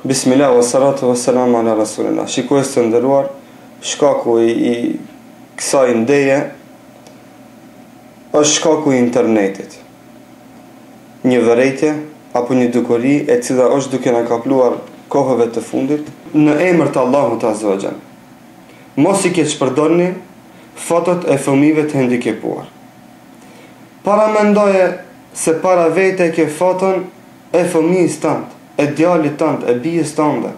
Bismillah, wa salatu wa salamu ala rasulillah. Shikues të nderuar, shkaku i kësaj ndeje është shkaku i internetit. Një vërejtje apo një dukuri e cila është duke na kapluar kohëve të fundit në emër të Allahut Azza wa Jall. Mos i keq përdorni fotot e fëmijëve të hendikepuar. Para mendoje se para vete ke foton e fëmijës tënd, e djalit tënd, e bijës tënde.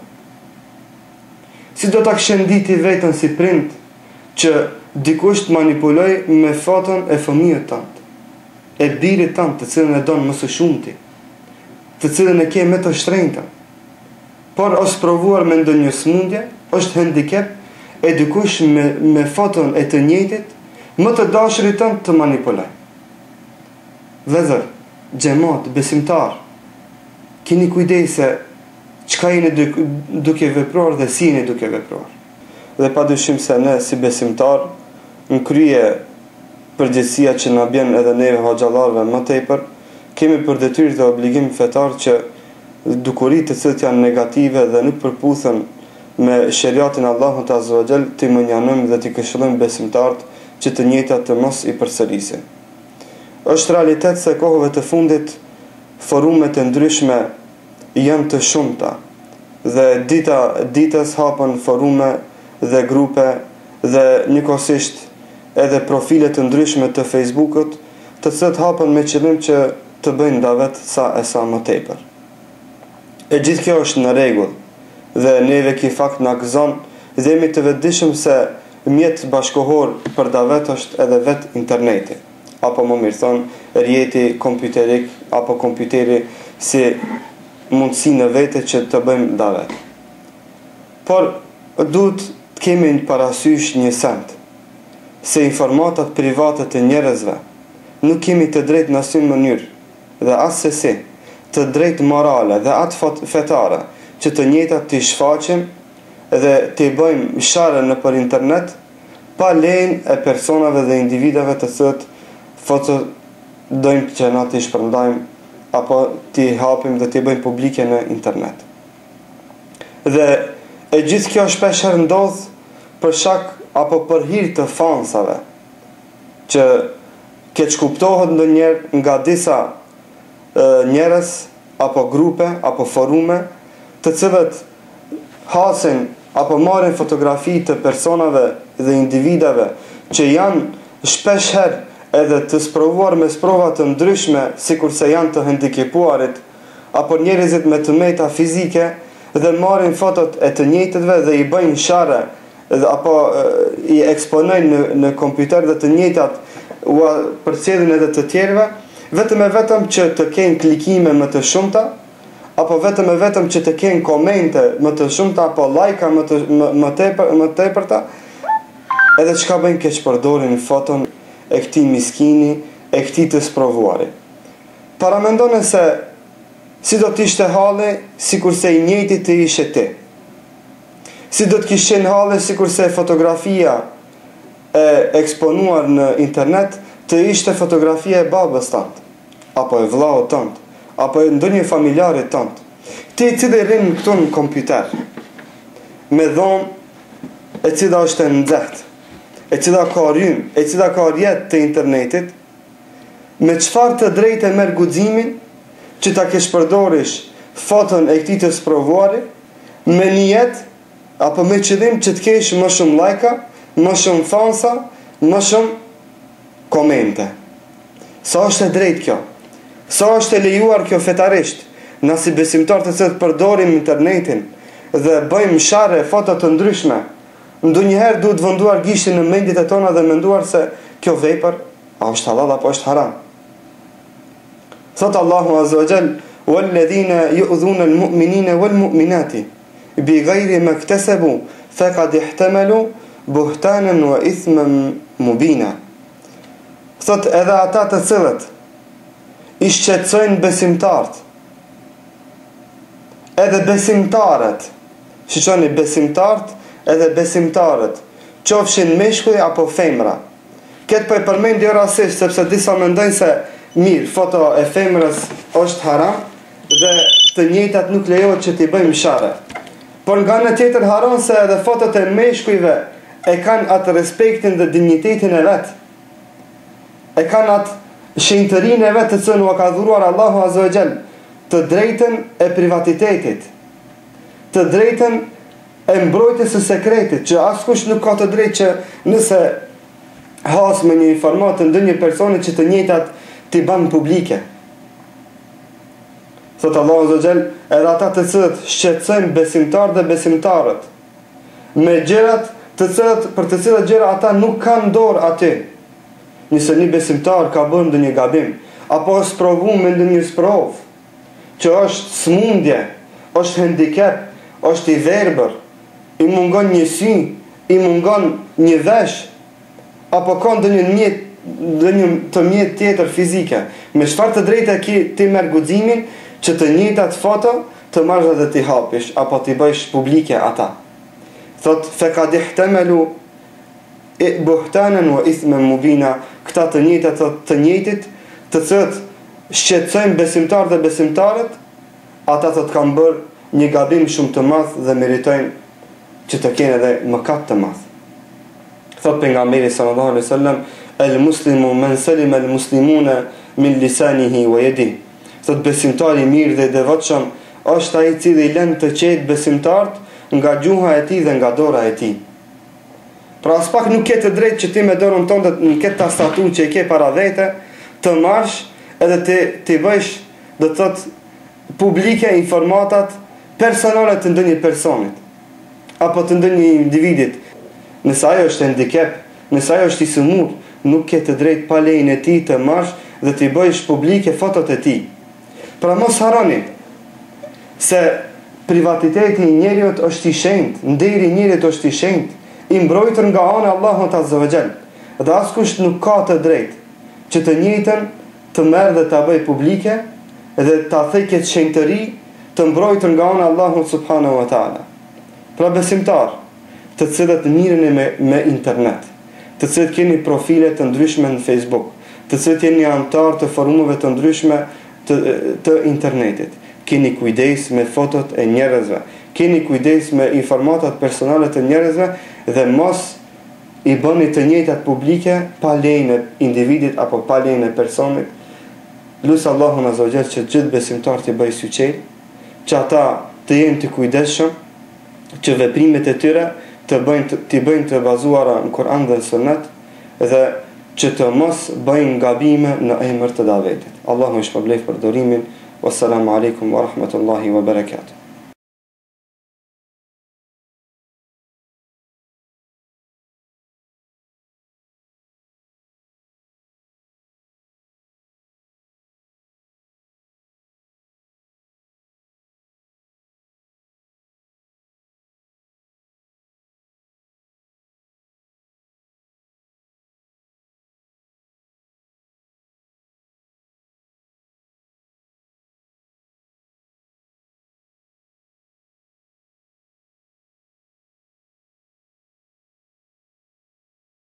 Si do ta shënditi veten si prind që dikush të manipuloj me foton e fëmijës tënd, e birit tënd, të cilën e don më së shumti, të cilën e ke më të shtrenjtë, por është provuar me ndonjë smundje, është handicap, e dikush me foton e të njëjtit, më të dashurit tënd të manipuloj. Vëllezër, xhamat, besimtar, keni kujdes se çka jeni duke vepruar dhe si jeni duke vepruar. Dhe padyshim se ne si besimtar në krye përgjegjësia që na bën edhe neve hoxhallarëve më tepër, kemi për detyrë dhe obligim fetar që dukuritë të cilat janë negative dhe nuk përputhen me sheriatin Allahut Azza wa Jall të mënjanojmë dhe të këshillojmë besimtarët që të njëjtat të mos i përsërisin. Është realitet se kohëve të fundit forumet e ndryshme janë të shumta dhe ditës hapen forume dhe grupe dhe njëkohësisht edhe profile të ndryshme të Facebookut, të cilat hapen me qëllim që të bëjnë davet sa e sa më tepër. E gjithë kjo është në rregull dhe neve ky fakt na gëzon dhe jemi të vetëdijshëm se mjet bashkëkohor për davet është edhe vet interneti, apo më mirë thonë rjeti kompjuterik apo kompjuteri si mundësi në vete që të bëjmë davet. Por duhet të kemi në parasysh një send, se informatat private të njerëzve nuk kemi të drejtë në asnjë mënyrë dhe as sesi të drejtë morale dhe atë fetare që të njëjtat të shfaqim dhe të bëjmë sharë në për internet pa lejen e personave dhe individave të cilët foto dojmë që na të shpërndajmë apo t'i hapim dhe t'i bëjmë publike në internet. Dhe e gjithë kjo shpeshherë ndodh për shkak apo për hir të fansave, që keq kuptohet ndonjëherë nga disa njerëz apo grupe apo forume, të cilët hasin apo marrin fotografi të personave dhe individave që janë shpeshherë edhe të sprovuar me sprova të ndryshme, sikurse janë të hendikepuarit apo njerëzit me tëmeta fizike, dhe marrin fotot e të njëjtëve dhe i bëjnë sharë apo i eksponojnë në kompjuter dhe të njëjtat u përcjellin edhe të tjerëve, vetëm që të kenë klikime më të shumta, apo vetëm që të kenë komente më të shumta apo lajka më tepërta, edhe çka bëjnë keq përdorin foton e këtij miskini, e këtij të sprovuari. Paramendone se si do t'ishte halli sikurse i njëjti të ishe ti. Si do t'kishte qenë halli sikurse fotografia e eksponuar në internet të ishte fotografia e babës tënd, apo e vllaut tënd, apo e ndonjë familjarit tënd. Ti i cili rrin këtu në kompjuter, me dhomë e cila është e nxehtë, e cila ka rrym, e cila ka rrjet të internetit, me çfarë të drejtë e merr guximin që ta kesh përdorish foton e këtij të sprovuari me niyet apo me qëllim që të kesh më shumë lajka, më shumë fansa, më shumë komente. Sa është e drejtë kjo? Sa është e lejuar kjo fetarisht? Na si besimtar të cilët përdorim internetin dhe bëjmë sharë foto të ndryshme, ndonjëherë duhet venduar gishtin në mendjet e tona dhe menduar se kjo vepër a është halal apo është haram. Thot Allahu Azza wa Jall: "Walladhina yu'dhuna al-mu'minina wal-mu'minati bighayri ma iktasabu faqad ihtamalu buhtanan wa ithman mubina." Thot edhe ata të cilët i shqetësojnë besimtarët, edhe besimtarët, shiqoni besimtarët edhe besimtarët, qofshin meshkuj apo femra. Këtë po e përmend jo rastisht sepse disa mendojnë se mirë, foto e femrës është haram dhe të njëjtat nuk lejohet që t'i bëjmë sharre. Por nga në tjetër haron se edhe fotot e meshkujve e kanë atë respektin dhe dignitetin e vetë. E kanë atë shenjtërinë e vetë të cilën u ka dhuruar Allahu Azza wa Jall, të drejtën e privatitetit, të drejtën e mbrojtjes së sekretit, që askush nuk ka të drejtë që nëse has me një informat të ndonjë personi që të njëjtat t'i banë publike. Thot Allahu Azza wa Jall, edhe ata të cilët shqetësojnë besimtarët dhe besimtarët me gjërat për të cilat gjëra ata nuk kanë dorë aty. Nëse një besimtar ka bërë ndonjë gabim, apo është provuar me ndonjë sprov, që është smundje, është handicap, është i verbër, i mungon një sy, i mungon një vesh, apo ka ndonjë të mjet tjetër fizike, me çfarë të drejtë ti merr guximin që të njëjtat foto të marrësh dhe t'i hapish, apo t'i bësh publike ata. Thot faqad ihtamalu buhtanan wa ithman mubina, këta të njëjtat të njëjtit, të cilët shqetësojnë besimtarët dhe besimtarët, ata të kanë bërë një gabim shumë të madh dhe meritojnë që të kenë edhe mëkat të madh. Thot pejgamberi sallallahu alaihi wasallam, el muslimu man salima al muslimuna min lisanihi wa yadihi. Thot besimtari i mirë dhe i devotshëm është ai i cili lën të qetë besimtarët nga gjuha e tij dhe nga dora e tij. Pra as pak nuk ke të drejtë që ti me dorën tënde në këtë tastaturë që e ke para vete të marrësh edhe ti bësh, do të thotë, publike informatat personale të ndonjë personit apo të ndonjë individit. Nëse ajo është handicap, nëse ajo është i sëmur, nuk ke të drejtë pa lejen e tij të marrësh dhe ti bësh publike fotot e tij. Pra mos harroni se privatiteti i njeriut është i shenjtë, nderi i njeriut është i shenjtë, i mbrojtur nga ana e Allahut Azza wa Jall. Dhe askush nuk ka të drejtë që të njëjtën të merr dhe ta bëj publike dhe ta thej këtë shenjtëri të mbrojtur nga ana e Allahut Subhanahu wa Taala. Pra besimtar, të cilët mireni me internet, të cilët keni profile të ndryshme në Facebook, të cilët jeni antar të forumeve të ndryshme të internetit, keni kujdes me fotot e njerëzve, keni kujdes me informatat personale të njerëzve dhe mos i bëni të njëjtat publike pa lejen e individit apo pa lejen e personit. Lutë Allahun Azza wa Jall që gjithë besimtarët të bëjnë syçel, që ata të jenë të kujdesshëm, që veprimet e tyre të bëjnë të bazuara në Kur'an dhe në Sunet dhe që të mos bëjnë gabime në emër të davetit. Allahu i shpërblet për durimin. Wassalamu alaikum wa rahmatullahi wa barakatuh.